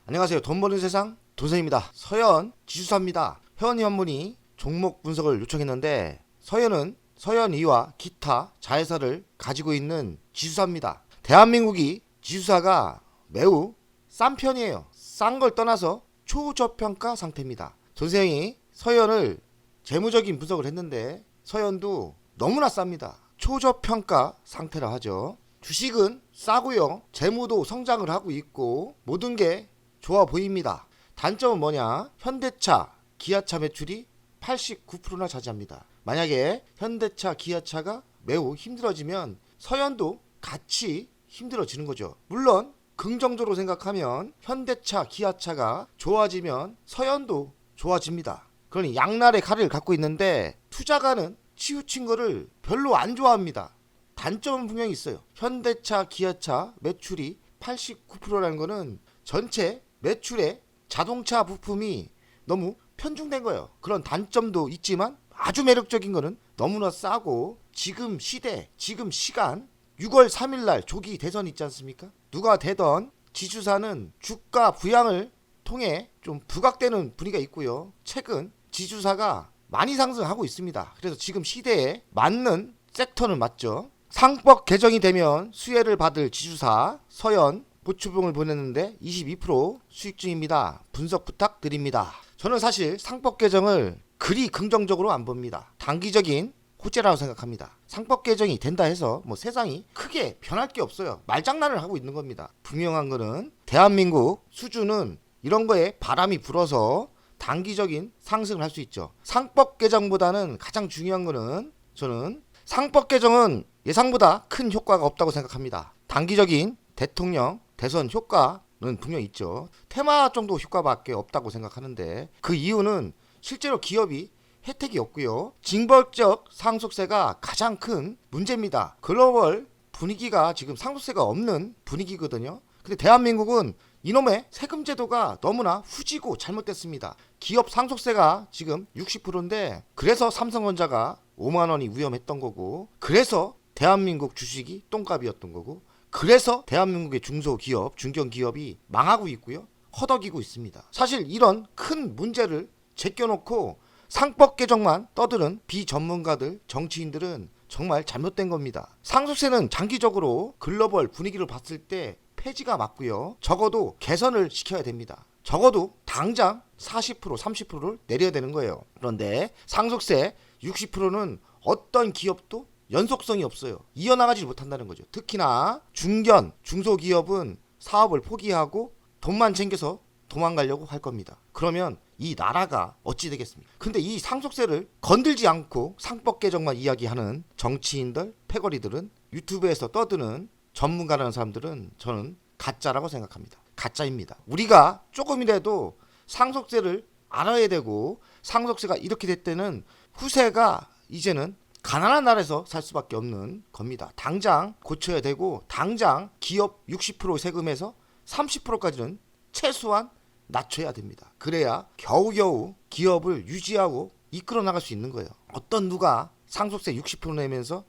안녕하세요. 돈 버는 세상 돈쌤입니다. 서현 지주사입니다. 회원님 한 분이 종목 분석을 요청했는데 서현이와 기타 자회사를 가지고 있는 지주사입니다. 대한민국이 지주사가 매우 싼 편이에요. 싼 걸 떠나서 초저평가 상태입니다. 돈쌤이 서현을 재무적인 분석을 했는데 서현도 너무나 쌉니다. 초저평가 상태라 하죠. 주식은 싸고요. 재무도 성장을 하고 있고 모든 게 좋아 보입니다. 단점은 뭐냐? 현대차, 기아차 매출이 89%나 차지합니다. 만약에 현대차, 기아차가 매우 힘들어지면 서현도 같이 힘들어지는 거죠. 물론 긍정적으로 생각하면 현대차, 기아차가 좋아지면 서현도 좋아집니다. 그러니 양날의 칼을 갖고 있는데 투자가는 치우친 거를 별로 안 좋아합니다. 단점은 분명히 있어요. 현대차, 기아차 매출이 89%라는 거는 전체 매출의 자동차 부품이 너무 편중된 거예요. 그런 단점도 있지만 아주 매력적인 거는 너무나 싸고 지금 시대, 지금 시간 6월 3일 날 조기 대선 있지 않습니까? 누가 되던 지주사는 주가 부양을 통해 좀 부각되는 분위기가 있고요. 최근 지주사가 많이 상승하고 있습니다. 그래서 지금 시대에 맞는 섹터는 맞죠. 상법 개정이 되면 수혜를 받을 지주사 서현 보초봉을 보냈는데 22% 수익 중입니다. 분석 부탁드립니다. 저는 사실 상법 개정을 그리 긍정적으로 안 봅니다. 단기적인 호재라고 생각합니다. 상법 개정이 된다 해서 뭐 세상이 크게 변할 게 없어요. 말장난을 하고 있는 겁니다. 분명한 거는 대한민국 수준은 이런 거에 바람이 불어서 단기적인 상승을 할 수 있죠. 상법 개정보다는 가장 중요한 거는 저는 상법 개정은 예상보다 큰 효과가 없다고 생각합니다. 단기적인 대통령 대선 효과는 분명히 있죠. 테마 정도 효과밖에 없다고 생각하는데 그 이유는 실제로 기업이 혜택이 없고요. 징벌적 상속세가 가장 큰 문제입니다. 글로벌 분위기가 지금 상속세가 없는 분위기거든요. 근데 대한민국은 이놈의 세금 제도가 너무나 후지고 잘못됐습니다. 기업 상속세가 지금 60%인데 그래서 삼성전자가 5만 원이 위험했던 거고 그래서 대한민국 주식이 똥값이었던 거고 그래서 대한민국의 중소기업, 중견기업이 망하고 있고요. 허덕이고 있습니다. 사실 이런 큰 문제를 제껴놓고 상법 개정만 떠드는 비전문가들, 정치인들은 정말 잘못된 겁니다. 상속세는 장기적으로 글로벌 분위기를 봤을 때 폐지가 맞고요. 적어도 개선을 시켜야 됩니다. 적어도 당장 40%, 30%를 내려야 되는 거예요. 그런데 상속세 60%는 어떤 기업도 연속성이 없어요. 이어나가지 못한다는 거죠. 특히나 중견, 중소기업은 사업을 포기하고 돈만 챙겨서 도망가려고 할 겁니다. 그러면 이 나라가 어찌 되겠습니까? 근데 이 상속세를 건들지 않고 상법 개정만 이야기하는 정치인들, 패거리들은 유튜브에서 떠드는 전문가라는 사람들은 저는 가짜라고 생각합니다. 가짜입니다. 우리가 조금이라도 상속세를 알아야 되고 상속세가 이렇게 됐다는 후세가 이제는 가난한 나라에서 살 수밖에 없는 겁니다. 당장 고쳐야 되고 당장 기업 60% 세금에서 30%까지는 최소한 낮춰야 됩니다. 그래야 겨우겨우 기업을 유지하고 이끌어 나갈 수 있는 거예요. 어떤 누가 상속세 60% 내면서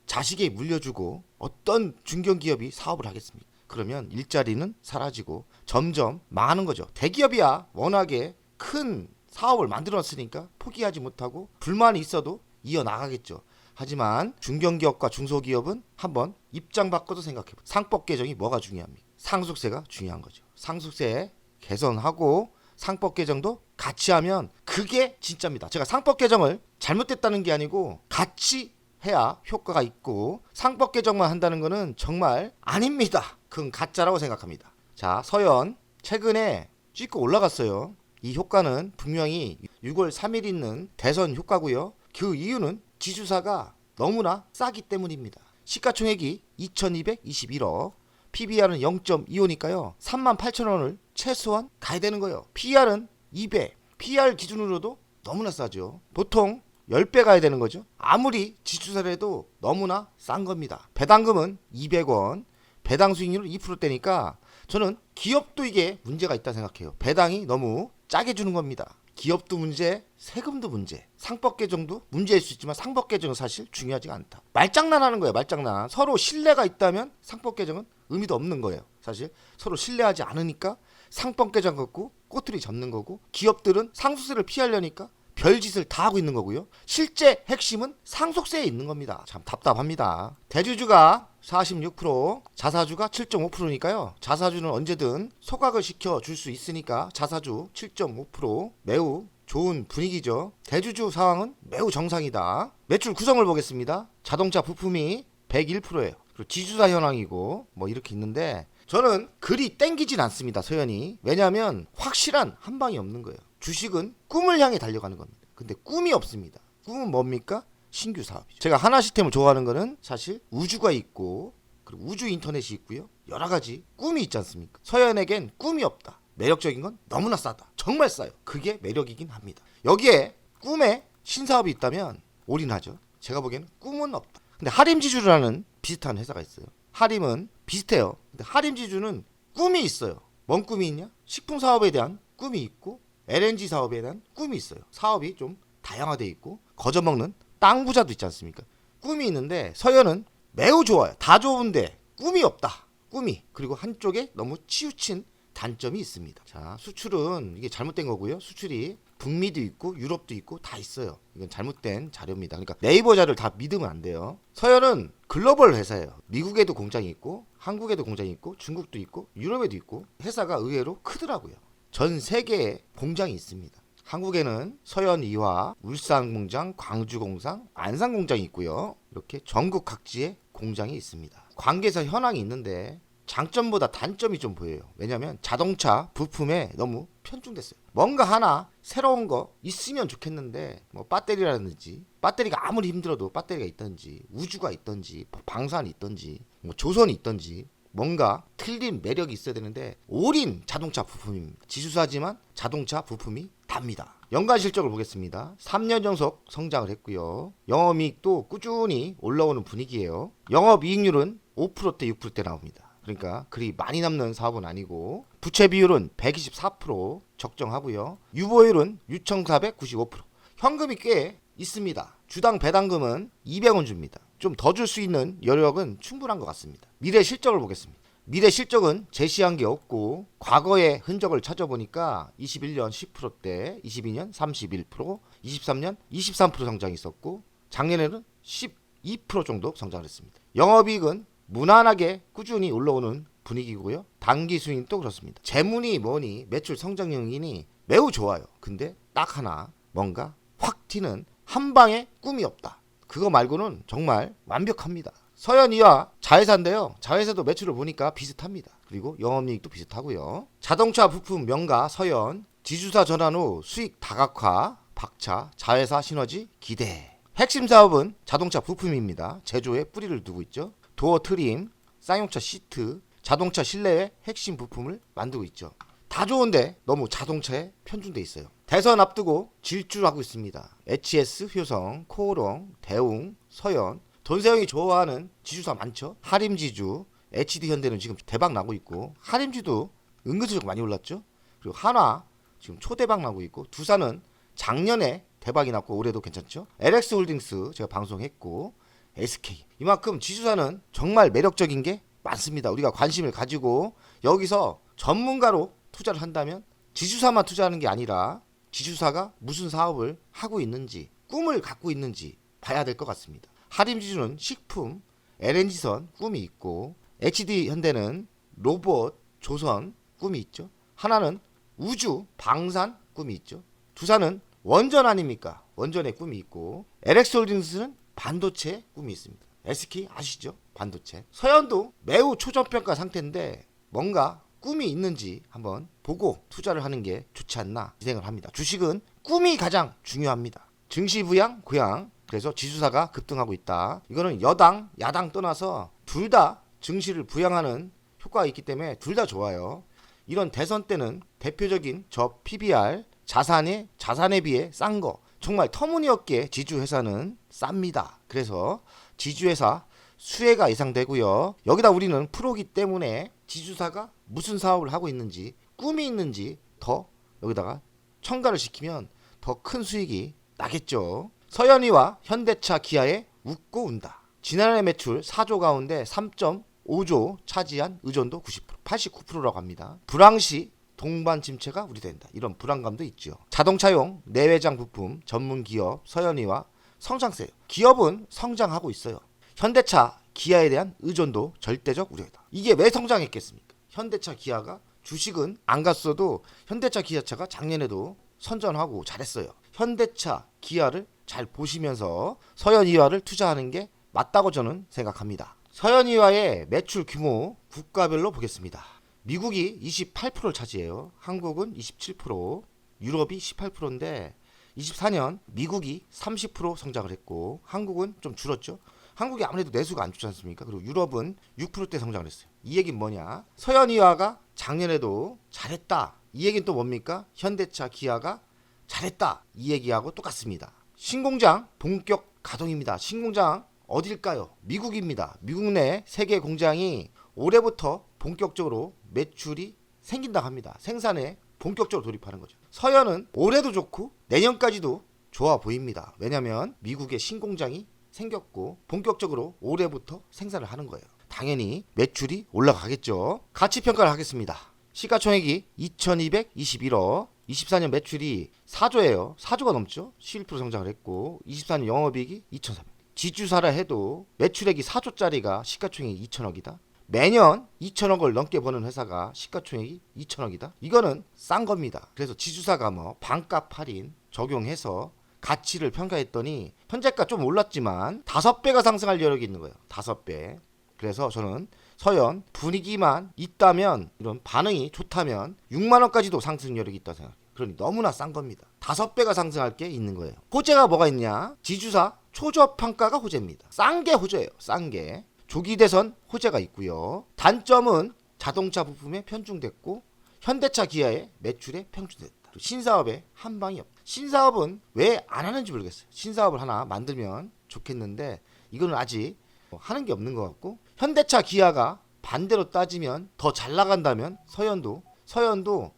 자식에 물려주고 어떤 중견기업이 사업을 하겠습니까? 그러면 일자리는 사라지고 점점 망하는 거죠. 대기업이야 워낙에 큰 사업을 만들었으니까 포기하지 못하고 불만이 있어도 이어나가겠죠. 하지만 중견기업과 중소기업은 한번 입장 바꿔서 생각해보세요. 상법 개정이 뭐가 중요합니까? 상속세가 중요한 거죠. 상속세 개선하고 상법 개정도 같이 하면 그게 진짜입니다. 제가 상법 개정을 잘못됐다는 게 아니고 같이 해야 효과가 있고 상법 개정만 한다는 거는 정말 아닙니다. 그건 가짜라고 생각합니다. 자, 서현 최근에 찍고 올라갔어요. 이 효과는 분명히 6월 3일 있는 대선 효과고요. 그 이유는 지주사가 너무나 싸기 때문입니다. 시가총액이 2221억, PBR은 0.25니까요. 38,000원을 최소한 가야 되는 거예요. PR은 2배, PR 기준으로도 너무나 싸죠. 보통 10배 가야 되는 거죠. 아무리 지주사라도 너무나 싼 겁니다. 배당금은 200원, 배당 수익률은 2%대니까 저는 기업도 이게 문제가 있다 생각해요. 배당이 너무 짜게 주는 겁니다. 기업도 문제, 세금도 문제, 상법 개정도 문제일 수 있지만 상법 개정은 사실 중요하지가 않다. 말장난하는 거예요. 말장난. 서로 신뢰가 있다면 상법 개정은 의미도 없는 거예요. 사실 서로 신뢰하지 않으니까 상법 개정 걷고 꼬투리 잡는 거고, 기업들은 상속세를 피하려니까 별짓을 다 하고 있는 거고요. 실제 핵심은 상속세에 있는 겁니다. 참 답답합니다. 대주주가 46%, 자사주가 7.5%니까요. 자사주는 언제든 소각을 시켜줄 수 있으니까 자사주 7.5% 매우 좋은 분위기죠. 대주주 상황은 매우 정상이다. 매출 구성을 보겠습니다. 자동차 부품이 101%예요. 그리고 지주사 현황이고 뭐 이렇게 있는데, 저는 그리 땡기진 않습니다. 서현이. 왜냐하면 확실한 한 방이 없는 거예요. 주식은 꿈을 향해 달려가는 겁니다. 근데 꿈이 없습니다. 꿈은 뭡니까? 신규 사업이죠. 제가 하나 시스템을 좋아하는 거는 사실 우주가 있고, 그리고 우주 인터넷이 있고요. 여러 가지 꿈이 있지 않습니까? 서현에겐 꿈이 없다. 매력적인 건 너무나 싸다. 정말 싸요. 그게 매력이긴 합니다. 여기에 꿈에 신사업이 있다면 올인하죠. 제가 보기에는 꿈은 없다. 근데 하림지주라는 비슷한 회사가 있어요. 하림은 비슷해요. 근데 하림지주는 꿈이 있어요. 뭔 꿈이 있냐? 식품 사업에 대한 꿈이 있고, LNG 사업에 대한 꿈이 있어요. 사업이 좀 다양화되어 있고, 거저먹는 땅 부자도 있지 않습니까? 꿈이 있는데 서현은 매우 좋아요. 다 좋은데 꿈이 없다. 꿈이. 그리고 한쪽에 너무 치우친 단점이 있습니다. 자, 수출은 이게 잘못된 거고요. 수출이 북미도 있고 유럽도 있고 다 있어요. 이건 잘못된 자료입니다. 그러니까 네이버 자료를 다 믿으면 안 돼요. 서현은 글로벌 회사예요. 미국에도 공장이 있고, 한국에도 공장이 있고, 중국도 있고, 유럽에도 있고, 회사가 의외로 크더라고요. 전 세계에 공장이 있습니다. 한국에는 서현 이화, 울산 공장, 광주 공장, 안산 공장이 있고요. 이렇게 전국 각지에 공장이 있습니다. 관계사 현황이 있는데 장점보다 단점이 좀 보여요. 왜냐하면 자동차 부품에 너무 편중됐어요. 뭔가 하나 새로운 거 있으면 좋겠는데, 뭐 배터리라든지, 배터리가 아무리 힘들어도 배터리가 있던지, 우주가 있던지, 방산이 있던지, 뭐 조선이 있던지, 뭔가 틀린 매력이 있어야 되는데 올인 자동차 부품입니다. 지주사지만 자동차 부품이 답니다. 연간 실적을 보겠습니다. 3년 연속 성장을 했고요. 영업이익도 꾸준히 올라오는 분위기예요. 영업이익률은 5%대 6%대 나옵니다. 그러니까 그리 많이 남는 사업은 아니고, 부채 비율은 124% 적정하고요. 유보율은 6,495%. 현금이 꽤 있습니다. 주당 배당금은 200원 줍니다. 좀 더 줄 수 있는 여력은 충분한 것 같습니다. 미래 실적을 보겠습니다. 미래 실적은 제시한 게 없고, 과거의 흔적을 찾아보니까 21년 10%대, 22년 31%, 23년 23% 성장이 있었고, 작년에는 12% 정도 성장을 했습니다. 영업이익은 무난하게 꾸준히 올라오는 분위기고요. 당기 수익도 그렇습니다. 재무니 뭐니 매출 성장 요인이 매우 좋아요. 근데 딱 하나 뭔가 확 튀는 한 방의 꿈이 없다. 그거 말고는 정말 완벽합니다. 서현이와 자회사인데요. 자회사도 매출을 보니까 비슷합니다. 그리고 영업이익도 비슷하고요. 자동차 부품 명가 서현, 지주사 전환 후 수익 다각화, 박차, 자회사 시너지 기대. 핵심 사업은 자동차 부품입니다. 제조에 뿌리를 두고 있죠. 도어 트림, 쌍용차 시트, 자동차 실내의 핵심 부품을 만들고 있죠. 다 좋은데 너무 자동차에 편중돼 있어요. 대선 앞두고 질주하고 있습니다. HS, 효성, 코오롱, 대웅, 서현, 돈세영이 좋아하는 지주사 많죠. 하림지주, HD 현대는 지금 대박 나고 있고, 하림지도 은근슬쩍 많이 올랐죠. 그리고 한화 지금 초대박 나고 있고, 두산은 작년에 대박이 났고 올해도 괜찮죠. LX홀딩스 제가 방송했고, SK. 이만큼 지주사는 정말 매력적인 게 많습니다. 우리가 관심을 가지고 여기서 전문가로 투자를 한다면 지주사만 투자하는 게 아니라 지주사가 무슨 사업을 하고 있는지, 꿈을 갖고 있는지 봐야 될 것 같습니다. 하림지주는 식품, LNG선 꿈이 있고, HD 현대는 로봇, 조선 꿈이 있죠. 하나는 우주, 방산 꿈이 있죠. 두산은 원전 아닙니까? 원전의 꿈이 있고, LX홀딩스는 반도체 꿈이 있습니다. SK 아시죠? 반도체. 서현도 매우 초저평가 상태인데 뭔가 꿈이 있는지 한번 보고 투자를 하는 게 좋지 않나 생각을 합니다. 주식은 꿈이 가장 중요합니다. 증시 부양, 고양. 그래서 지수사가 급등하고 있다. 이거는 여당, 야당 떠나서 둘 다 증시를 부양하는 효과가 있기 때문에 둘 다 좋아요. 이런 대선 때는 대표적인 저 PBR, 자산에 비해 싼 거. 정말 터무니없게 지주회사는 쌉니다. 그래서 지주회사 수혜가 예상되고요. 여기다 우리는 프로기 때문에 지주사가 무슨 사업을 하고 있는지, 꿈이 있는지 더 여기다가 첨가를 시키면 더 큰 수익이 나겠죠. 서현이와 현대차, 기아에 웃고 운다. 지난해 매출 4조 가운데 3.5조 차지한 의존도 90%, 89%라고 합니다. 불황시 동반 침체가 우려된다. 이런 불안감도 있죠. 자동차용 내외장 부품 전문 기업 서현이와 성장세요. 기업은 성장하고 있어요. 현대차, 기아에 대한 의존도 절대적 우려다. 이게 왜 성장했겠습니까? 현대차, 기아가 주식은 안 갔어도 현대차, 기아차가 작년에도 선전하고 잘했어요. 현대차, 기아를 잘 보시면서 서현이화를 투자하는 게 맞다고 저는 생각합니다. 서현이화의 매출 규모 국가별로 보겠습니다. 미국이 28%를 차지해요. 한국은 27%, 유럽이 18%인데 24년 미국이 30% 성장을 했고 한국은 좀 줄었죠. 한국이 아무래도 내수가 안 좋지 않습니까? 그리고 유럽은 6%대 성장을 했어요. 이 얘기는 뭐냐? 서현이화가 작년에도 잘했다. 이 얘기는 또 뭡니까? 현대차, 기아가 잘했다. 이 얘기하고 똑같습니다. 신공장 본격 가동입니다. 신공장 어딜까요? 미국입니다. 미국 내 3개 공장이 올해부터 본격적으로 매출이 생긴다고 합니다. 생산에 본격적으로 돌입하는 거죠. 서현은 올해도 좋고 내년까지도 좋아 보입니다. 왜냐하면 미국의 신공장이 생겼고 본격적으로 올해부터 생산을 하는 거예요. 당연히 매출이 올라가겠죠. 가치평가를 하겠습니다. 시가총액이 2221억, 24년 매출이 4조예요. 4조가 넘죠. 11% 성장을 했고 24년 영업이익이 2,400. 지주사라 해도 매출액이 4조짜리가 시가총액이 2천억이다. 매년 2천억을 넘게 버는 회사가 시가총액이 2천억이다. 이거는 싼 겁니다. 그래서 지주사가 뭐 반값 할인 적용해서 가치를 평가했더니 현재가 좀 올랐지만 5배가 상승할 여력이 있는 거예요. 5배. 그래서 저는 서현 분위기만 있다면, 이런 반응이 좋다면 6만 원까지도 상승 여력이 있다고 생각해요. 그러니 너무나 싼 겁니다. 5배가 상승할 게 있는 거예요. 호재가 뭐가 있냐? 지주사 초저평가가 호재입니다. 싼 게 호재예요. 싼 게. 조기 대선 호재가 있고요. 단점은 자동차 부품에 편중됐고 현대차, 기아의 매출에 편중됐다. 신사업에 한 방이 없다. 신사업은 왜 안 하는지 모르겠어요. 신사업을 하나 만들면 좋겠는데 이거는 아직 하는 게 없는 것 같고, 현대차, 기아가 반대로 따지면 더 잘 나간다면 서현도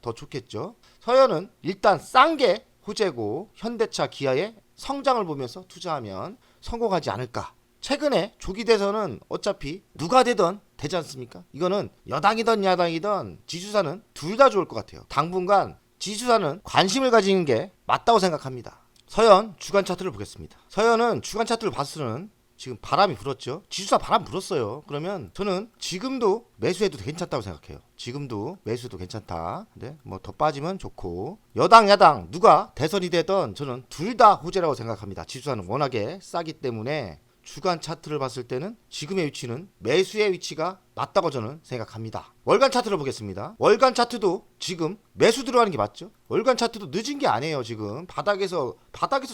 더 좋겠죠. 서현은 일단 싼 게 호재고 현대차, 기아의 성장을 보면서 투자하면 성공하지 않을까. 최근에 조기 대선은 어차피 누가 되든 되지 않습니까? 이거는 여당이든 야당이든 지주사는 둘 다 좋을 것 같아요. 당분간 지주사는 관심을 가지는 게 맞다고 생각합니다. 서현 주간 차트를 보겠습니다. 서현은 주간 차트를 봐서는 지금 바람이 불었죠. 지주사 바람 불었어요. 그러면 저는 지금도 매수해도 괜찮다고 생각해요. 지금도 매수도 괜찮다. 근데 뭐 더 빠지면 좋고, 여당 야당 누가 대선이 되든 저는 둘 다 호재라고 생각합니다. 지주사는 워낙에 싸기 때문에 주간 차트를 봤을 때는 지금의 위치는 매수의 위치가 맞다고 저는 생각합니다. 월간 차트를 보겠습니다. 월간 차트도 지금 매수 들어가는 게 맞죠? 월간 차트도 늦은 게 아니에요. 지금 바닥에서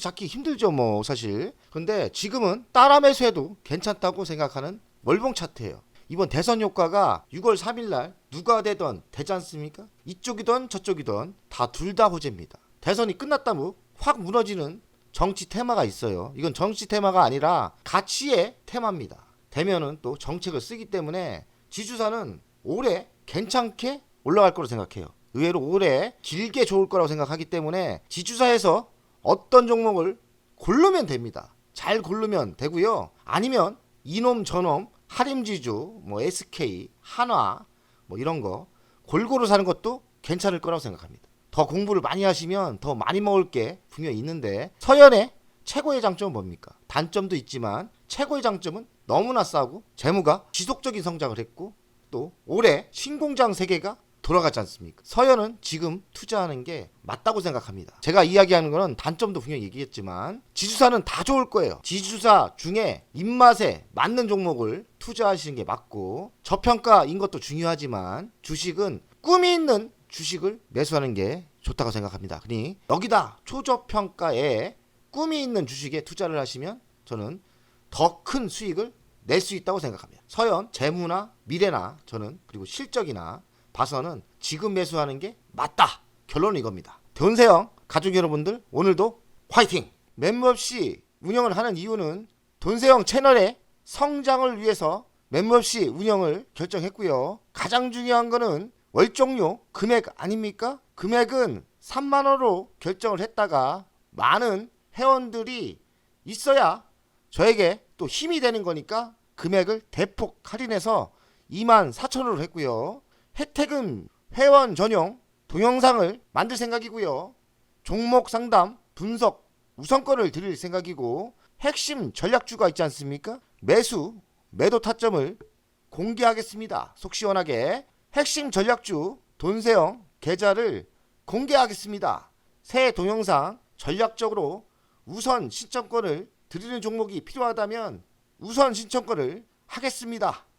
잡기 힘들죠, 뭐 사실. 근데 지금은 따라 매수해도 괜찮다고 생각하는 월봉 차트예요. 이번 대선 효과가 6월 3일날 누가 되든 되지 않습니까? 이쪽이든 저쪽이든 다 둘 다 호재입니다. 대선이 끝났다면 확 무너지는 정치 테마가 있어요. 이건 정치 테마가 아니라 가치의 테마입니다. 되면은 또 정책을 쓰기 때문에 지주사는 올해 괜찮게 올라갈 거라고 생각해요. 의외로 올해 길게 좋을 거라고 생각하기 때문에 지주사에서 어떤 종목을 고르면 됩니다. 잘 고르면 되고요. 아니면 이놈 저놈 하림지주, 뭐 SK, 한화 뭐 이런 거 골고루 사는 것도 괜찮을 거라고 생각합니다. 더 공부를 많이 하시면 더 많이 먹을 게 분명히 있는데, 서현의 최고의 장점은 뭡니까? 단점도 있지만 최고의 장점은 너무나 싸고 재무가 지속적인 성장을 했고 또 올해 신공장 3개가 돌아가지 않습니까? 서현은 지금 투자하는 게 맞다고 생각합니다. 제가 이야기하는 거는 단점도 분명히 얘기했지만 지주사는 다 좋을 거예요. 지주사 중에 입맛에 맞는 종목을 투자하시는 게 맞고, 저평가인 것도 중요하지만 주식은 꿈이 있는 주식을 매수하는 게 좋다고 생각합니다. 그러니 여기다 초저평가에 꿈이 있는 주식에 투자를 하시면 저는 더 큰 수익을 낼 수 있다고 생각합니다. 서현 재무나 미래나 저는 그리고 실적이나 봐서는 지금 매수하는 게 맞다. 결론은 이겁니다. 돈세영 가족 여러분들, 오늘도 화이팅! 멤버십 운영을 하는 이유는 돈세영 채널의 성장을 위해서 멤버십 운영을 결정했고요. 가장 중요한 거는 월정료 금액 아닙니까? 금액은 3만원으로 결정을 했다가 많은 회원들이 있어야 저에게 또 힘이 되는 거니까 금액을 대폭 할인해서 24,000원으로 했고요. 혜택은 회원 전용 동영상을 만들 생각이고요. 종목 상담, 분석, 우선권을 드릴 생각이고 핵심 전략주가 있지 않습니까? 매수, 매도 타점을 공개하겠습니다. 속 시원하게 핵심 전략주 돈세영 계좌를 공개하겠습니다. 새 동영상 전략적으로 우선 신청권을 드리는 종목이 필요하다면 우선 신청권을 하겠습니다.